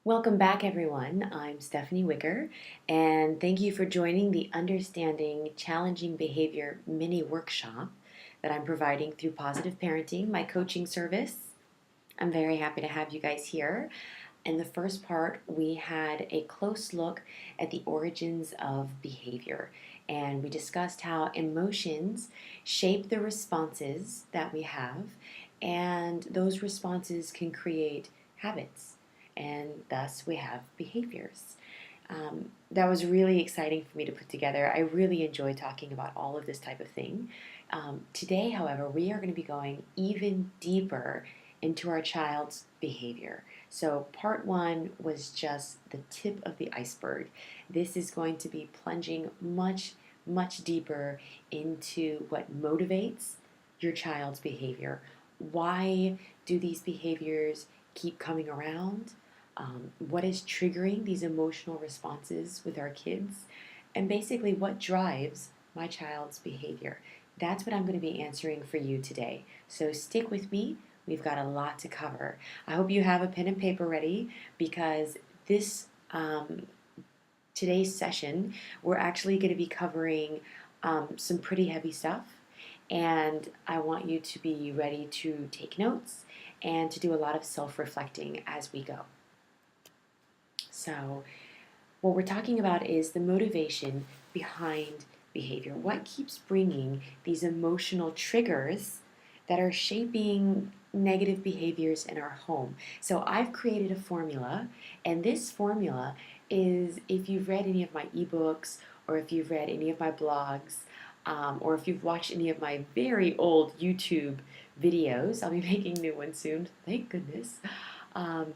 Welcome back, everyone. I'm Stephanie Wicker, and thank you for joining the Understanding Challenging Behaviour mini workshop that I'm providing through Positive Parenting, my coaching service. I'm very happy to have you guys here. In the first part, we had a close look at the origins of behavior, and we discussed how emotions shape the responses that we have, and those responses can create habits, and thus we have behaviors. That was really exciting for me to put together. I really enjoy talking about all of this type of thing. Today, however, we are going to be going even deeper into our child's behavior. So, part one was just the tip of the iceberg. This is going to be plunging much deeper into what motivates your child's behavior. Why do these behaviors keep coming around? What is triggering these emotional responses with our kids? And basically, what drives my child's behavior? That's what I'm going to be answering for you today. So, stick with me. We've got a lot to cover. I hope you have a pen and paper ready because this today's session, we're actually going to be covering some pretty heavy stuff. And I want you to be ready to take notes and to do a lot of self reflecting as we go. So, what we're talking about is the motivation behind behavior. What keeps bringing these emotional triggers that are shaping negative behaviors in our home? So, I've created a formula, and this formula is if you've read any of my ebooks, or if you've read any of my blogs, or if you've watched any of my very old YouTube videos. I'll be making new ones soon, thank goodness. Um,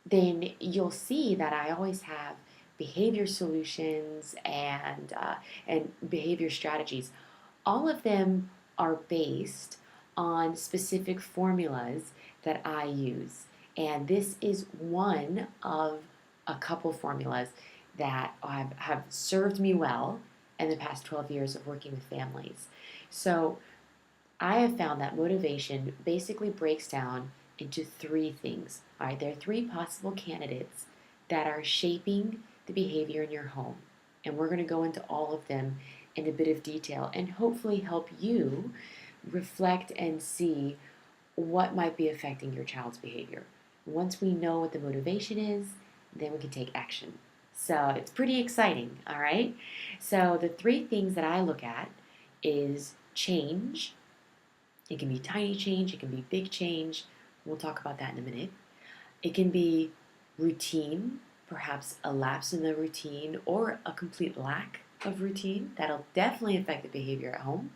then you'll see that I always have behavior solutions and behavior strategies. All of them are based on specific formulas that I use, and this is one of a couple formulas that have served me well in the past 12 years of working with families. So I have found that motivation basically breaks down into three things. All right, there are three possible candidates that are shaping the behavior in your home. And we're going to go into all of them in a bit of detail and hopefully help you reflect and see what might be affecting your child's behavior. Once we know what the motivation is, then we can take action. So it's pretty exciting, all right? So the three things that I look at is change. It can be tiny change, it can be big change. We'll talk about that in a minute. It can be routine, perhaps a lapse in the routine or a complete lack of routine. That'll definitely affect the behavior at home.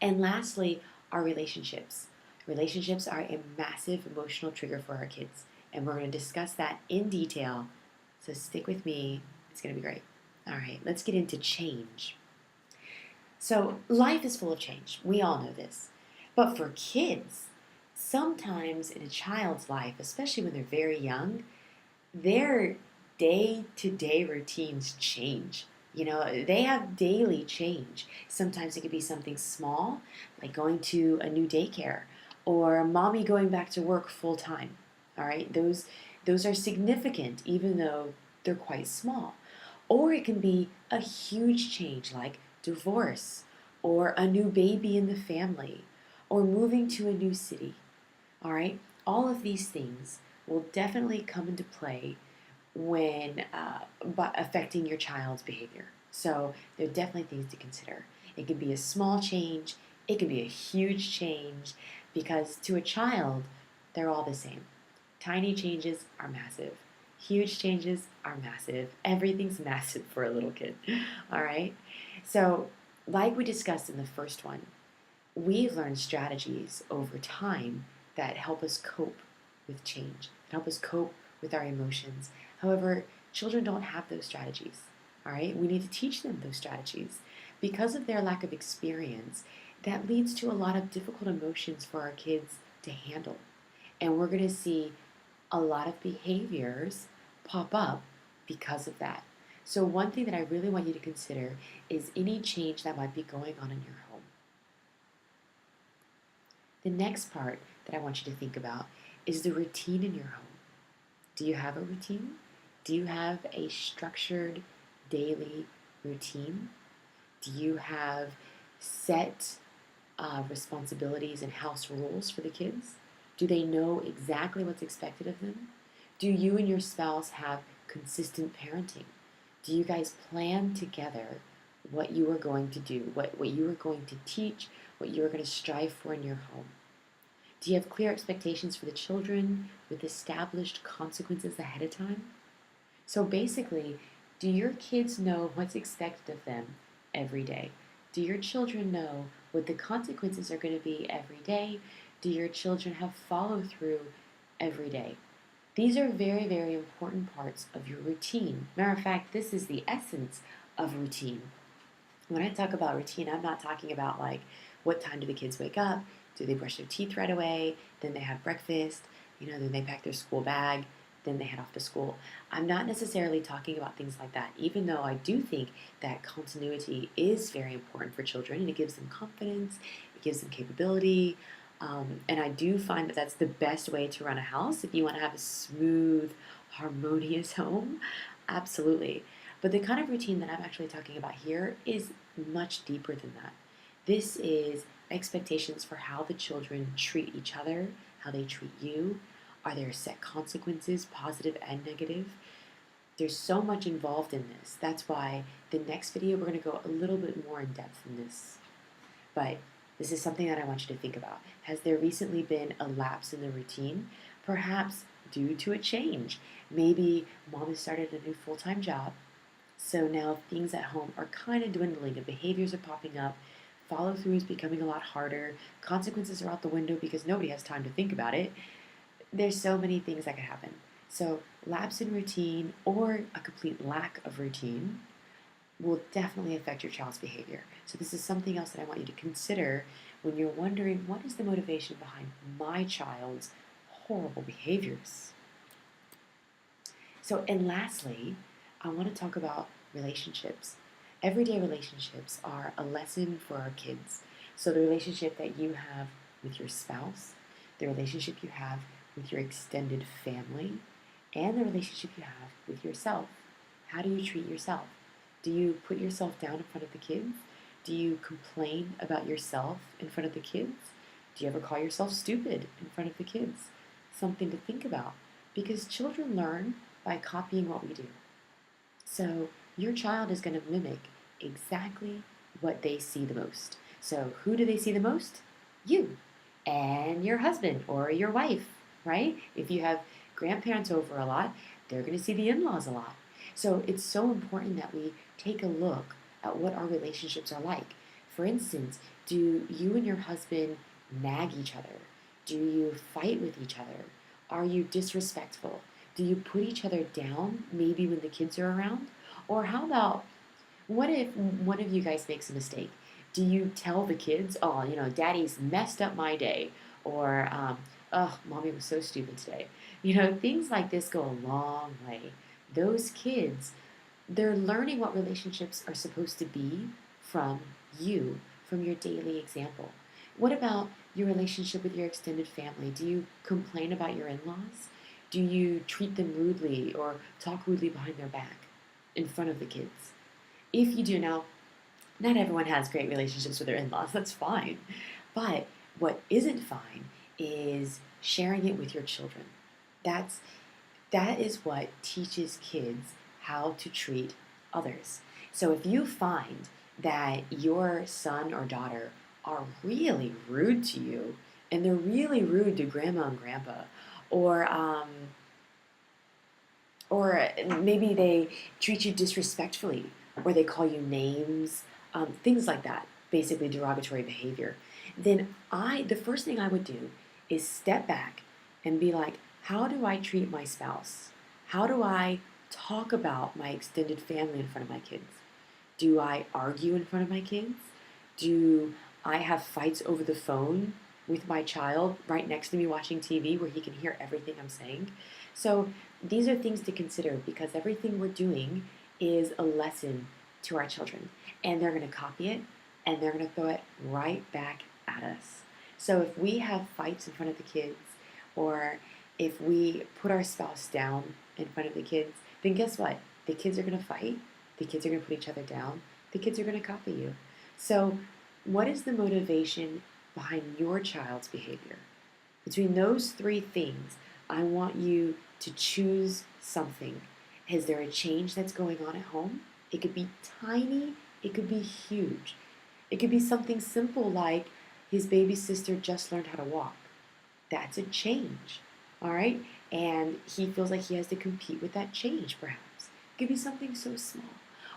And lastly, our relationships. Relationships are a massive emotional trigger for our kids, and we're going to discuss that in detail. So stick with me, it's going to be great. All right, let's get into change. So, life is full of change. We all know this. But for kids, sometimes in a child's life, especially when they're very young, their day to day routines change. You know, they have daily change. Sometimes it could be something small, like going to a new daycare or mommy going back to work full time. All right, those are significant, even though they're quite small. Or it can be a huge change, like divorce, or a new baby in the family, or moving to a new city. All right, all of these things will definitely come into play when affecting your child's behavior. So there are definitely things to consider. It can be a small change, it can be a huge change, because to a child, they're all the same. Tiny changes are massive. Huge changes are massive. Everything's massive for a little kid. All right? So, like we discussed in the first one, we've learned strategies over time that help us cope with change, help us cope with our emotions. However, children don't have those strategies. All right? We need to teach them those strategies. Because of their lack of experience, that leads to a lot of difficult emotions for our kids to handle. And we're going to see a lot of behaviors pop up because of that. So, one thing that I really want you to consider is any change that might be going on in your home. The next part that I want you to think about is the routine in your home. Do you have a routine? Do you have a structured daily routine? Do you have set responsibilities and house rules for the kids? Do they know exactly what's expected of them? Do you and your spouse have consistent parenting? Do you guys plan together what you are going to do, what you are going to teach, what you are going to strive for in your home? Do you have clear expectations for the children with established consequences ahead of time? So basically, do your kids know what's expected of them every day? Do your children know what the consequences are going to be every day? Do your children have follow through every day? These are very, very important parts of your routine. Matter of fact, this is the essence of routine. When I talk about routine, I'm not talking about like what time do the kids wake up? Do they brush their teeth right away? Then they have breakfast, then they pack their school bag, then they head off to school. I'm not necessarily talking about things like that, even though I do think that continuity is very important for children and it gives them confidence, it gives them capability. And I do find that that's the best way to run a house if you want to have a smooth, harmonious home. Absolutely. But the kind of routine that I'm actually talking about here is much deeper than that. This is expectations for how the children treat each other, how they treat you. Are there set consequences, positive and negative? There's so much involved in this. That's why the next video we're going to go a little bit more in depth in this. But this is something that I want you to think about. Has there recently been a lapse in the routine? Perhaps due to a change. Maybe mom has started a new full-time job. So now things at home are kind of dwindling and behaviors are popping up. Follow through is becoming a lot harder. Consequences are out the window because nobody has time to think about it. There's so many things that could happen. So lapse in routine or a complete lack of routine will definitely affect your child's behavior. So this is something else that I want you to consider when you're wondering, what is the motivation behind my child's horrible behaviors? So, and lastly, I want to talk about relationships. Everyday relationships are a lesson for our kids. So the relationship that you have with your spouse, the relationship you have with your extended family, and the relationship you have with yourself. How do you treat yourself? Do you put yourself down in front of the kids? Do you complain about yourself in front of the kids? Do you ever call yourself stupid in front of the kids? Something to think about, because children learn by copying what we do. So your child is going to mimic exactly what they see the most. So who do they see the most? You and your husband or your wife, right? If you have grandparents over a lot, they're going to see the in-laws a lot. So it's so important that we take a look at what our relationships are like. For instance, do you and your husband nag each other? Do you fight with each other? Are you disrespectful? Do you put each other down maybe when the kids are around? Or how about, what if one of you guys makes a mistake? Do you tell the kids, oh, daddy's messed up my day? Or, oh, mommy was so stupid today. Things like this go a long way. Those kids, they're learning what relationships are supposed to be from you, from your daily example. What about your relationship with your extended family? Do you complain about your in-laws? Do you treat them rudely or talk rudely behind their back in front of the kids? If you do, now, not everyone has great relationships with their in-laws. That's fine. But what isn't fine is sharing it with your children. That is what teaches kids how to treat others. So if you find that your son or daughter are really rude to you, and they're really rude to grandma and grandpa, or maybe they treat you disrespectfully, or they call you names, things like that, basically derogatory behavior, then the first thing I would do is step back and be like, how do I treat my spouse? How do I talk about my extended family in front of my kids? Do I argue in front of my kids? Do I have fights over the phone with my child right next to me watching TV where he can hear everything I'm saying? So these are things to consider, because everything we're doing is a lesson to our children, and they're going to copy it and they're going to throw it right back at us. So if we have fights in front of the kids, or If we put our spouse down in front of the kids, then guess what? The kids are going to fight. The kids are going to put each other down. The kids are going to copy you. So, what is the motivation behind your child's behavior? Between those three things, I want you to choose something. Is there a change that's going on at home? It could be tiny, it could be huge. It could be something simple like his baby sister just learned how to walk. That's a change, all right? And he feels like he has to compete with that change, perhaps. It could be something so small.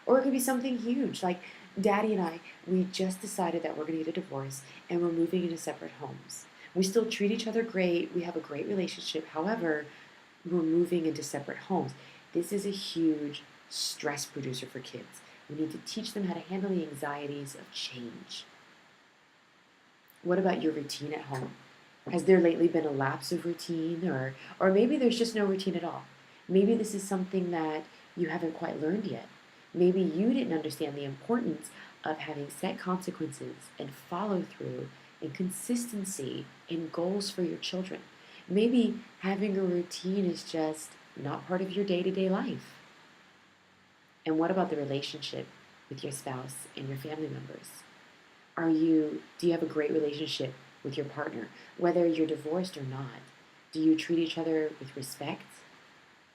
Or it could be something huge, like Daddy and I, we just decided that we're going to get a divorce and we're moving into separate homes. We still treat each other great, we have a great relationship, however, we're moving into separate homes. This is a huge stress producer for kids. We need to teach them how to handle the anxieties of change. What about your routine at home? Has there lately been a lapse of routine, or maybe there's just no routine at all? Maybe this is something that you haven't quite learned yet. Maybe you didn't understand the importance of having set consequences and follow through and consistency in goals for your children. Maybe having a routine is just not part of your day-to-day life. And what about the relationship with your spouse and your family members? Do you have a great relationship with your partner, whether you're divorced or not? Do you treat each other with respect?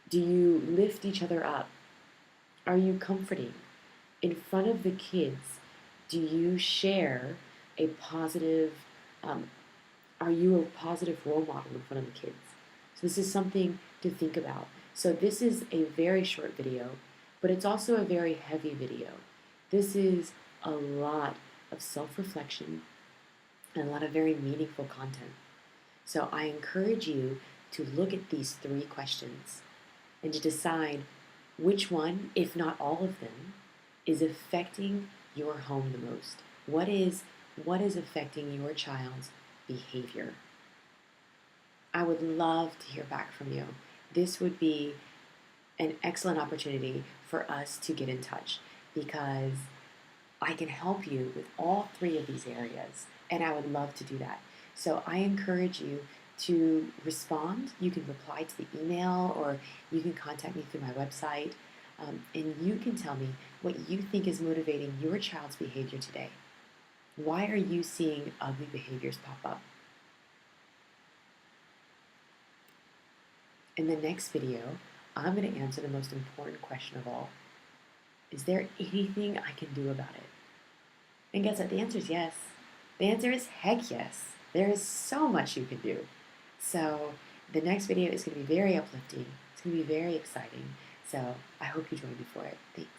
Do you lift each other up? Are you comforting? In front of the kids, do you share a positive, are you a positive role model in front of the kids? So this is something to think about. So this is a very short video, but it's also a very heavy video. This is a lot of self-reflection and a lot of very meaningful content. So I encourage you to look at these three questions and to decide which one, if not all of them, is affecting your home the most. What is affecting your child's behavior? I would love to hear back from you. This would be an excellent opportunity for us to get in touch because I can help you with all three of these areas, and I would love to do that. So I encourage you to respond. You can reply to the email or you can contact me through my website, and you can tell me what you think is motivating your child's behavior today. Why are you seeing ugly behaviors pop up? In the next video, I'm going to answer the most important question of all. Is there anything I can do about it? And guess what? The answer is yes. The answer is heck yes. There is so much you can do. So the next video is going to be very uplifting. It's going to be very exciting. So I hope you join me for it. Thanks.